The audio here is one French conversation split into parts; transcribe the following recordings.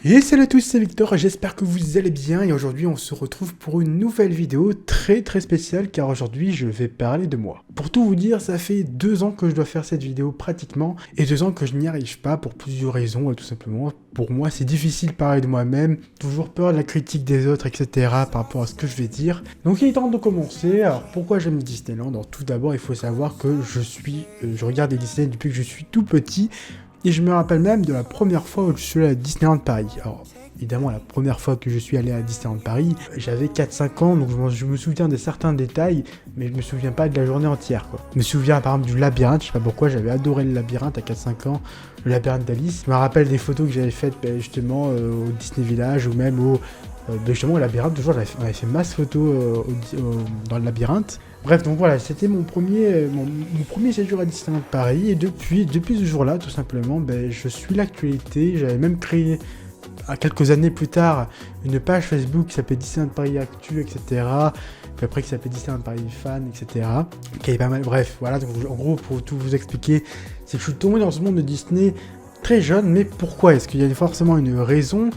Et salut à tous, c'est Victor, j'espère que vous allez bien et aujourd'hui on se retrouve pour une nouvelle vidéo très spéciale car aujourd'hui je vais parler de moi. Pour tout vous dire, ça fait 2 ans que je dois faire cette vidéo pratiquement et 2 ans que je n'y arrive pas pour plusieurs raisons tout simplement. Pour moi c'est difficile de parler de moi-même, toujours peur de la critique des autres etc. par rapport à ce que je vais dire. Donc il est temps de commencer. Alors pourquoi j'aime Disneyland? Alors tout d'abord il faut savoir que je regarde des Disney depuis que je suis tout petit. Et je me rappelle même de la première fois où je suis allé à Disneyland Paris. Alors, évidemment, la première fois que je suis allé à Disneyland Paris, j'avais 4-5 ans, donc je me souviens de certains détails, mais je me souviens pas de la journée entière, quoi. Je me souviens, par exemple, du labyrinthe, je sais pas pourquoi, j'avais adoré le labyrinthe à 4-5 ans, le labyrinthe d'Alice. Je me rappelle des photos que j'avais faites, justement, au Disney Village, ou même justement, au labyrinthe, toujours, on avait fait masse photos dans le labyrinthe. Bref, donc voilà, c'était mon premier séjour à Disneyland Paris, et depuis ce jour-là, tout simplement, je suis l'actualité. J'avais même créé, quelques années plus tard, une page Facebook qui s'appelait Disneyland Paris Actu, etc. Puis après qui s'appelait Disneyland Paris Fan, etc. Qui avait pas mal, bref, voilà, donc en gros, pour tout vous expliquer, c'est que je suis tombé dans ce monde de Disney très jeune, mais pourquoi? Est-ce qu'il y a forcément une raison?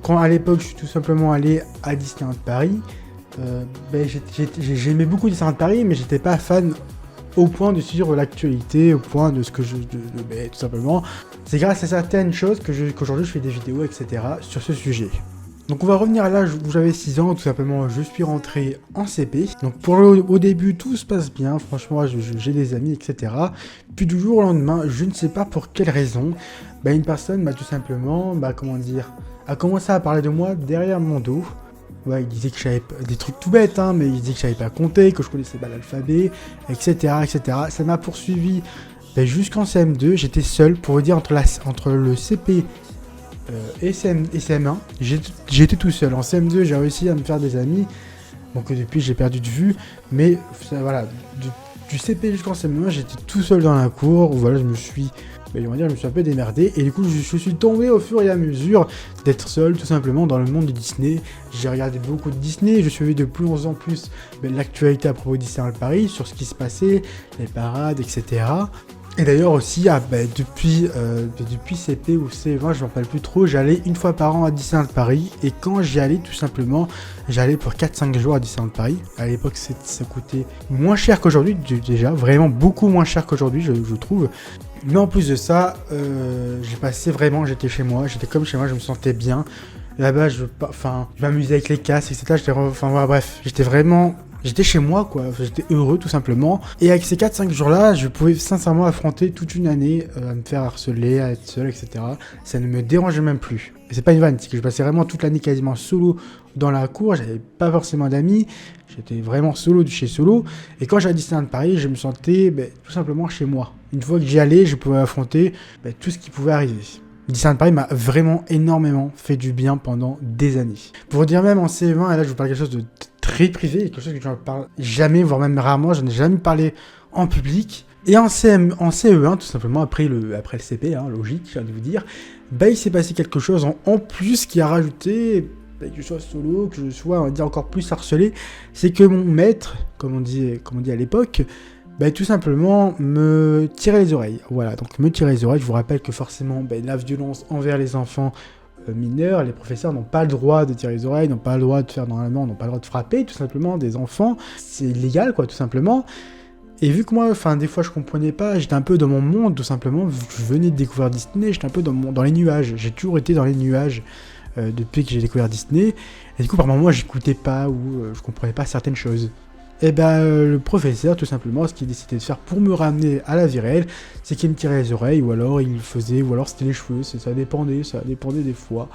Quand à l'époque, je suis tout simplement allé à Disneyland Paris, j'aimais beaucoup Disneyland Paris, mais j'étais pas fan au point de suivre l'actualité, au point de ce que tout simplement. C'est grâce à certaines choses qu'aujourd'hui je fais des vidéos, etc. sur ce sujet. Donc on va revenir à l'âge où j'avais 6 ans, tout simplement je suis rentré en CP. Donc au début tout se passe bien, franchement j'ai des amis, etc. Puis du jour au lendemain, je ne sais pas pour quelle raison, une personne m'a tout simplement, a commencé à parler de moi derrière mon dos. Ouais, il disait que je savais pas, des trucs tout bêtes, hein, mais il disait que je savais pas compter, que je connaissais pas l'alphabet, etc., etc. Ça m'a poursuivi jusqu'en CM2. J'étais seul, pour vous dire, entre le CP et CM1, j'étais tout seul. En CM2, j'ai réussi à me faire des amis, donc depuis j'ai perdu de vue, mais voilà, du CP jusqu'en CM1, j'étais tout seul dans la cour. Voilà, je me suis un peu démerdé, et du coup je suis tombé au fur et à mesure d'être seul tout simplement dans le monde de Disney. J'ai regardé beaucoup de Disney, je suivais de plus en plus l'actualité à propos de Disneyland Paris, sur ce qui se passait, les parades, etc. Et d'ailleurs aussi, depuis CP ou C20, je m'en rappelle plus trop, j'allais une fois par an à Disneyland Paris, et quand j'y allais tout simplement, j'allais pour 4-5 jours à Disneyland Paris. À l'époque ça coûtait moins cher qu'aujourd'hui, déjà, vraiment beaucoup moins cher qu'aujourd'hui je trouve. Mais en plus de ça, j'étais chez moi, j'étais comme chez moi, je me sentais bien. Là-bas, je m'amusais avec les casques, etc. J'étais chez moi, quoi. J'étais heureux, tout simplement. Et avec ces 4-5 jours-là, je pouvais sincèrement affronter toute une année à me faire harceler, à être seul, etc. Ça ne me dérangeait même plus. Et c'est pas une vanne, c'est que je passais vraiment toute l'année quasiment solo dans la cour. J'avais pas forcément d'amis. J'étais vraiment solo de chez solo. Et quand j'allais à Disneyland Paris, je me sentais tout simplement chez moi. Une fois que j'y allais, je pouvais affronter tout ce qui pouvait arriver. Disneyland Paris m'a vraiment énormément fait du bien pendant des années. Pour vous dire, même en CE1, et là je vous parle quelque chose de très privé, quelque chose que je ne parle jamais, voire même rarement, je n'ai jamais parlé en public. Et en CE1, tout simplement, après le CP, logique, j'ai envie de vous dire, il s'est passé quelque chose en plus qui a rajouté, que je sois solo, que je sois, on va dire, encore plus harcelé. C'est que mon maître, comme on dit à l'époque, tout simplement me tirait les oreilles. Voilà, donc me tirer les oreilles. Je vous rappelle que forcément, la violence envers les enfants mineurs, les professeurs n'ont pas le droit de tirer les oreilles, n'ont pas le droit de faire normalement, n'ont pas le droit de frapper tout simplement des enfants. C'est illégal, quoi, tout simplement. Et vu que moi, des fois je comprenais pas, j'étais un peu dans mon monde, tout simplement, vu que je venais de découvrir Disney, j'étais un peu dans les nuages. J'ai toujours été dans les nuages depuis que j'ai découvert Disney. Et du coup, par moments, j'écoutais pas ou je comprenais pas certaines choses. Et le professeur, tout simplement, ce qu'il décidait de faire pour me ramener à la vie réelle, c'est qu'il me tirait les oreilles, ou alors c'était les cheveux, ça dépendait des fois.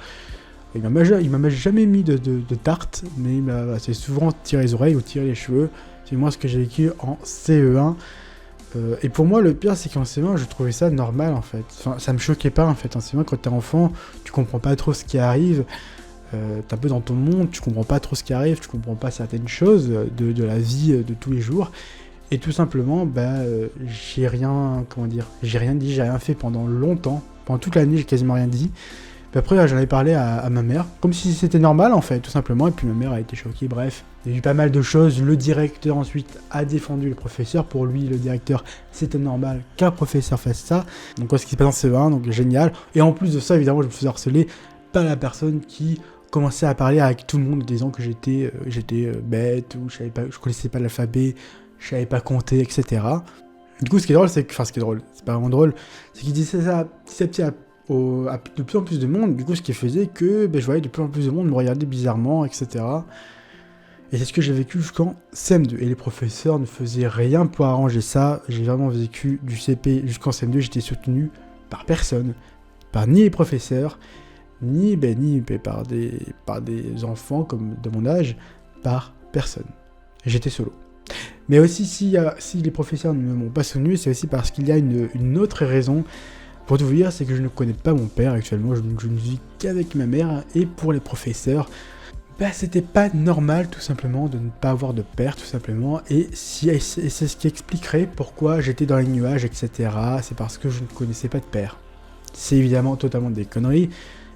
Il m'a jamais mis de tarte, mais il m'a assez souvent tiré les oreilles ou tiré les cheveux. C'est moi ce que j'ai vécu en CE1. Et pour moi, le pire, c'est qu'en CE1, je trouvais ça normal, en fait. Enfin, ça me choquait pas, en fait. En CE1, quand t'es enfant, tu comprends pas trop ce qui arrive. T'es un peu dans ton monde, tu comprends pas trop ce qui arrive, tu comprends pas certaines choses de la vie de tous les jours. Et tout simplement, j'ai rien dit, j'ai rien fait pendant longtemps. Pendant toute l'année, j'ai quasiment rien dit. Puis après, j'en avais parlé à ma mère, comme si c'était normal, en fait, tout simplement. Et puis ma mère a été choquée, bref. Il y a eu pas mal de choses. Le directeur, ensuite, a défendu le professeur. Pour lui, le directeur, c'était normal qu'un professeur fasse ça. Donc, ce qui se passe en CE1, donc génial. Et en plus de ça, évidemment, je me faisais harceler pas la personne qui commençait à parler avec tout le monde en disant que j'étais bête, ou je connaissais pas l'alphabet, je savais pas compter, etc. Du coup, ce qui est drôle, c'est pas vraiment drôle, c'est qu'il disait ça petit à petit à de plus en plus de monde, du coup, ce qui faisait que je voyais de plus en plus de monde me regarder bizarrement, etc. Et c'est ce que j'ai vécu jusqu'en CM2. Et les professeurs ne faisaient rien pour arranger ça. J'ai vraiment vécu du CP jusqu'en CM2, j'étais soutenu par personne, par ni les professeurs, ni par des enfants comme de mon âge, par personne. J'étais solo. Mais aussi, si les professeurs ne m'ont pas soutenu, c'est aussi parce qu'il y a une autre raison. Pour tout vous dire, c'est que je ne connais pas mon père actuellement, je ne vis qu'avec ma mère, et pour les professeurs, c'était pas normal tout simplement de ne pas avoir de père tout simplement, et c'est ce qui expliquerait pourquoi j'étais dans les nuages, etc. C'est parce que je ne connaissais pas de père. C'est évidemment totalement des conneries.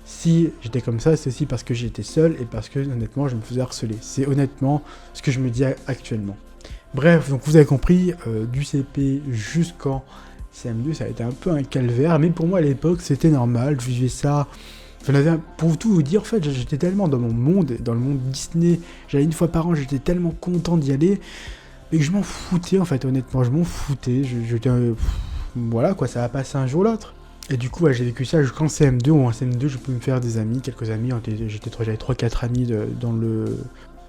Si j'étais comme ça, c'est aussi parce que j'étais seul et parce que honnêtement je me faisais harceler. C'est honnêtement ce que je me dis actuellement. Bref, donc vous avez compris, du CP jusqu'en CM2, ça a été un peu un calvaire, mais pour moi à l'époque c'était normal, je vivais ça. Pour tout vous dire, en fait, j'étais tellement dans mon monde, dans le monde Disney, j'allais une fois par an, j'étais tellement content d'y aller, et que je m'en foutais, en fait, honnêtement, je m'en foutais, voilà, quoi, ça va passer un jour ou l'autre. Et du coup, j'ai vécu ça jusqu'en CM2, où en CM2, je pouvais me faire des amis, quelques amis, j'avais 3-4 amis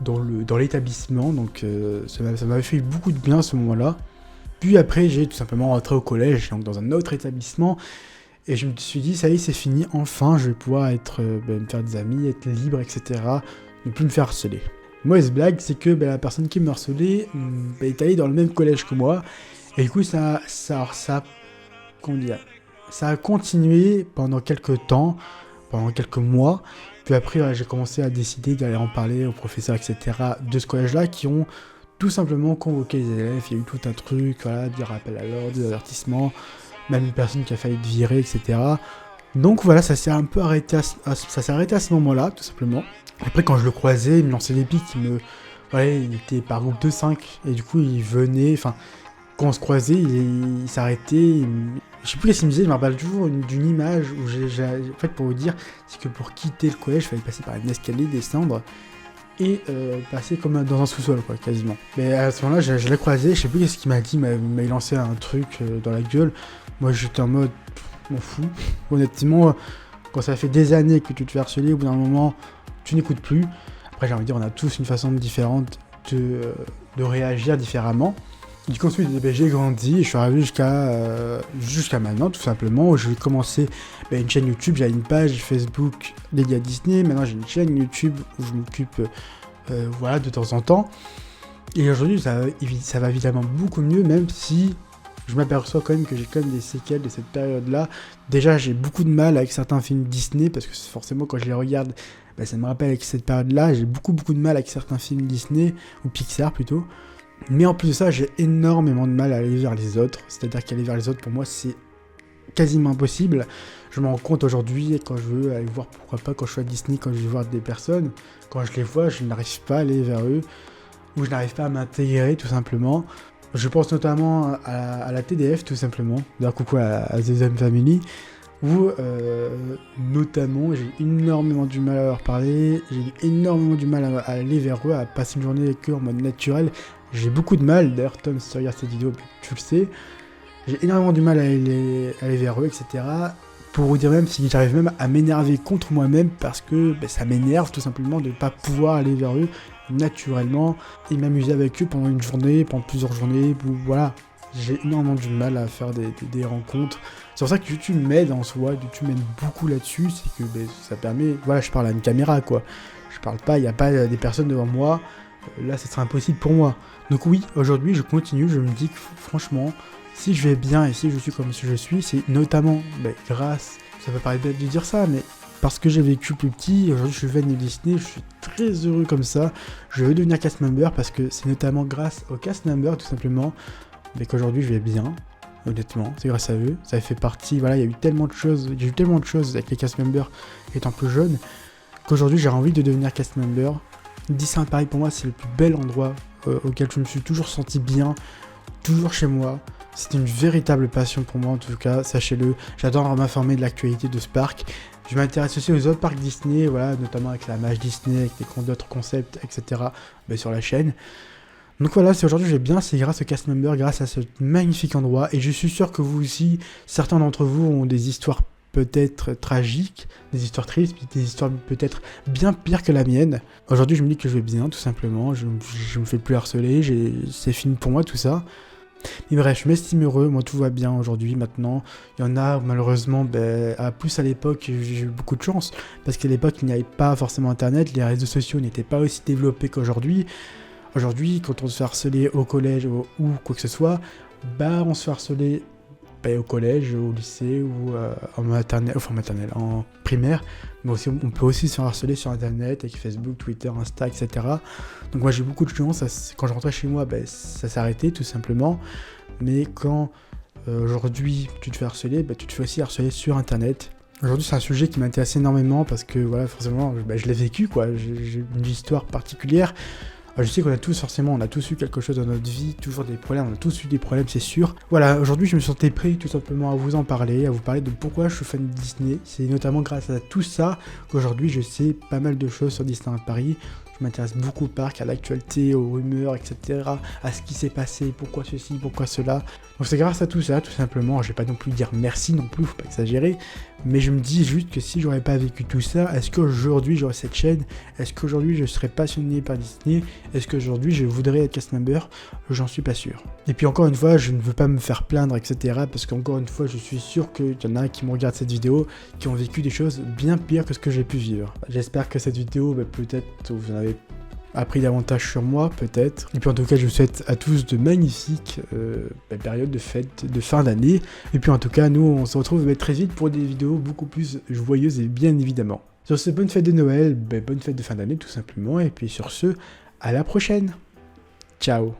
dans l'établissement, donc ça m'avait fait beaucoup de bien à ce moment-là. Puis après, j'ai tout simplement rentré au collège, donc dans un autre établissement, et je me suis dit, ça y est, c'est fini, enfin, je vais pouvoir me faire des amis, être libre, etc. Ne plus me faire harceler. Mauvaise blague, c'est que la personne qui me harcelait est allée dans le même collège que moi, et du coup, ça a continué pendant quelques temps, pendant quelques mois, puis après, j'ai commencé à décider d'aller en parler aux professeurs, etc. de ce collège-là, qui ont tout simplement convoqué les élèves, il y a eu tout un truc, voilà, des rappels à l'ordre, des avertissements, même une personne qui a failli être virée, etc. Donc voilà, ça s'est un peu arrêté à ce moment-là, tout simplement. Après, quand je le croisais, il me lançait des pics, il était par groupe de 5, et du coup, il venait, quand on se croisait, il s'arrêtait, je sais plus qu'est-ce qu'il me disait, je me rappelle toujours d'une image où en fait, pour vous dire, c'est que pour quitter le collège, il fallait passer par un escalier, descendre, et passer comme dans un sous-sol, quoi, quasiment. Mais à ce moment-là, je l'ai croisé, je sais plus qu'est-ce qu'il m'a dit, il m'a lancé un truc dans la gueule. Moi, j'étais en mode, m'en fous. Honnêtement, quand ça fait des années que tu te fais harceler, au bout d'un moment, tu n'écoutes plus. Après, j'ai envie de dire, on a tous une façon différente de réagir différemment. Du coup, ensuite, j'ai grandi et je suis arrivé jusqu'à maintenant, tout simplement, où j'ai commencé une chaîne YouTube, j'avais une page Facebook dédiée à Disney, maintenant j'ai une chaîne YouTube où je m'occupe de temps en temps. Et aujourd'hui, ça va évidemment beaucoup mieux, même si je m'aperçois quand même que j'ai quand même des séquelles de cette période-là. Déjà, j'ai beaucoup de mal avec certains films Disney, parce que forcément, quand je les regarde, ça me rappelle avec cette période-là. J'ai beaucoup de mal avec certains films Disney, ou Pixar plutôt. Mais en plus de ça, j'ai énormément de mal à aller vers les autres. C'est-à-dire qu'aller vers les autres, pour moi, c'est quasiment impossible. Je me rends compte aujourd'hui, quand je veux aller voir, pourquoi pas, quand je suis à Disney, quand je vais voir des personnes, quand je les vois, je n'arrive pas à aller vers eux, ou je n'arrive pas à m'intégrer, tout simplement. Je pense notamment à la TDF, tout simplement. D'ailleurs, coucou à The Zone Family, où notamment j'ai énormément du mal à leur parler, j'ai énormément du mal à aller vers eux, à passer une journée avec eux en mode naturel. J'ai beaucoup de mal, d'ailleurs Tom, si tu regardes cette vidéo, tu le sais, j'ai énormément du mal à aller vers eux, etc. Pour vous dire même si j'arrive même à m'énerver contre moi-même, parce que ça m'énerve tout simplement de ne pas pouvoir aller vers eux naturellement et m'amuser avec eux pendant une journée, pendant plusieurs journées, voilà. J'ai énormément du mal à faire des rencontres. C'est pour ça que YouTube m'aide en soi, YouTube m'aide beaucoup là-dessus, c'est que ça permet, voilà, je parle à une caméra, quoi. Je parle pas, il n'y a pas des personnes devant moi, là ça serait impossible pour moi. Donc oui, aujourd'hui je continue, je me dis que franchement, si je vais bien et si je suis comme je suis, c'est notamment grâce, ça peut paraître bête de dire ça, mais parce que j'ai vécu plus petit, aujourd'hui je suis fan de Disney, je suis très heureux comme ça, je veux devenir cast member parce que c'est notamment grâce au cast member tout simplement, mais qu'aujourd'hui je vais bien, honnêtement, c'est grâce à eux, ça fait partie, voilà, il y a eu tellement de choses avec les cast members étant plus jeune, qu'aujourd'hui j'ai envie de devenir cast member. Disneyland Paris pour moi c'est le plus bel endroit auquel je me suis toujours senti bien, toujours chez moi. C'est une véritable passion pour moi en tout cas, sachez-le. J'adore m'informer de l'actualité de ce parc. Je m'intéresse aussi aux autres parcs Disney, voilà, notamment avec la Mage Disney, avec d'autres concepts, etc. Sur la chaîne. Donc voilà, c'est aujourd'hui que j'ai bien, c'est grâce au cast member, grâce à ce magnifique endroit. Et je suis sûr que vous aussi, certains d'entre vous ont des histoires peut-être tragiques, des histoires tristes, des histoires peut-être bien pires que la mienne. Aujourd'hui, je me dis que je vais bien, tout simplement. Je me fais plus harceler, c'est fini pour moi tout ça. Mais bref, je m'estime heureux, moi tout va bien aujourd'hui, maintenant. Il y en a, malheureusement, plus à l'époque, j'ai eu beaucoup de chance. Parce qu'à l'époque, il n'y avait pas forcément Internet, les réseaux sociaux n'étaient pas aussi développés qu'aujourd'hui. Aujourd'hui, quand on se fait harceler au collège ou quoi que ce soit, on se fait harceler au collège, au lycée ou en maternelle, en primaire. Mais aussi, on peut aussi se faire harceler sur Internet avec Facebook, Twitter, Insta, etc. Donc moi j'ai eu beaucoup de chance, quand je rentrais chez moi, ça s'arrêtait tout simplement. Mais quand aujourd'hui tu te fais harceler, tu te fais aussi harceler sur Internet. Aujourd'hui c'est un sujet qui m'intéresse énormément parce que voilà, forcément je l'ai vécu quoi, j'ai une histoire particulière. Je sais qu'on a tous eu quelque chose dans notre vie, toujours des problèmes, on a tous eu des problèmes, c'est sûr. Voilà, aujourd'hui je me sentais prêt tout simplement à vous en parler, à vous parler de pourquoi je suis fan de Disney. C'est notamment grâce à tout ça qu'aujourd'hui je sais pas mal de choses sur Disneyland Paris. Je m'intéresse beaucoup au parc, à l'actualité, aux rumeurs, etc., à ce qui s'est passé, pourquoi ceci, pourquoi cela. Donc c'est grâce à tout ça, tout simplement. Je vais pas non plus dire merci non plus, faut pas exagérer. Mais je me dis juste que si j'aurais pas vécu tout ça, est-ce qu'aujourd'hui j'aurais cette chaîne? Est-ce qu'aujourd'hui je serais passionné par Disney? Est-ce qu'aujourd'hui je voudrais être cast member? J'en suis pas sûr. Et puis encore une fois, je ne veux pas me faire plaindre, etc. Parce qu'encore une fois, je suis sûr qu'il y en a qui me regardent cette vidéo, qui ont vécu des choses bien pires que ce que j'ai pu vivre. J'espère que cette vidéo, peut-être vous en avez appris davantage sur moi, peut-être. Et puis en tout cas, je vous souhaite à tous de magnifiques périodes de fête, de fin d'année. Et puis en tout cas, nous, on se retrouve très vite pour des vidéos beaucoup plus joyeuses et bien évidemment. Sur ce, bonne fête de Noël, bonne fête de fin d'année tout simplement. Et puis sur ce, à la prochaine. Ciao.